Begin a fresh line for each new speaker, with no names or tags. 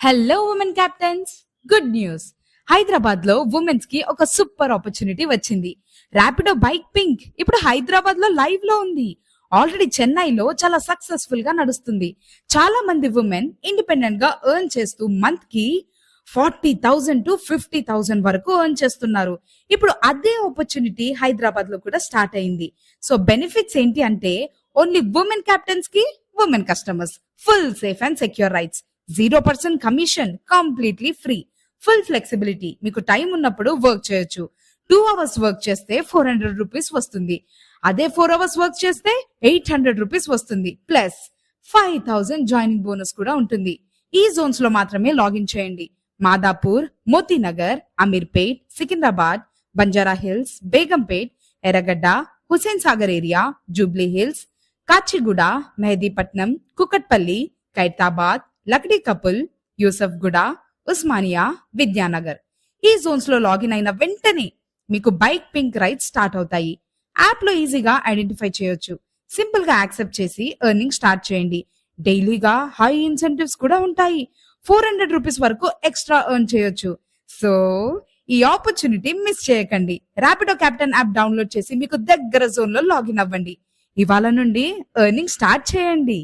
Hello women captains, good news. Hyderabad లో women's కి ఒక సూపర్ ఆపర్చునిటీ వచ్చింది. ర్యాపిడో బైక్ పింక్ ఇప్పుడు హైదరాబాద్ లో లైవ్ లో ఉంది. ఆల్రెడీ చెన్నైలో చాలా సక్సెస్ఫుల్ గా నడుస్తుంది. చాలా మంది ఉమెన్ ఇండిపెండెంట్ గా ఎర్న్ చేస్తూ మంత్ కి 40,000 to 50,000 వరకు ఎర్న్ చేస్తున్నారు. ఇప్పుడు అదే ఆపర్చునిటీ హైదరాబాద్ లో కూడా స్టార్ట్ అయింది. సో బెనిఫిట్స్ ఏంటి అంటే, ఓన్లీ ఉమెన్ క్యాప్టెన్స్ కి women customers, full safe and secure rights, 0% commission, completely free, full flexibility. మీకు టైం ఉన్నప్పుడు వర్క్ చేయొచ్చు. 2 hours వర్క్ చేస్తే 400 రూపీస్ వస్తుంది. అదే 4 hours వర్క్ చేస్తే 800 రూపీస్ వస్తుంది. ప్లస్ 5,000 జాయినింగ్ బోనస్ కూడా ఉంటుంది. ఈ జోన్స్ లో మాత్రమే లాగిన్ చేయండి. Madhapur, Motinagar, Ameerpet, Secunderabad, Banjara Hills, Begumpet, Erragadda, Hussain Sagar area, Jubilee Hills, Kachiguda, Mehdipatnam, Kukatpally, Khairatabad, Lakdi Kapul, Yousuf Guda, Osmania, Vidyanagar. ఈ జోన్స్ లో లాగిన్ అయిన వెంటనే మీకు బైక్ పింక్ రైడ్స్ స్టార్ట్ అవుతాయి. యాప్ లో ఈజీగా ఐడెంటిఫై చేయొచ్చు. సింపుల్ గా యాక్సెప్ట్ చేసి ఎర్నింగ్ స్టార్ట్ చేయండి. డైలీగా హై ఇన్సెంటివ్స్ కూడా ఉంటాయి. 400 రూపీస్ వరకు ఎక్స్ట్రా ఎర్న్ చేయొచ్చు. సో ఈ ఆపర్చునిటీ మిస్ చేయకండి. ర్యాపిడో క్యాప్టెన్ యాప్ డౌన్లోడ్ చేసి మీకు దగ్గర జోన్ లో లాగిన్ అవ్వండి. ఇవాళ నుండి ఎర్నింగ్ స్టార్ట్ చేయండి.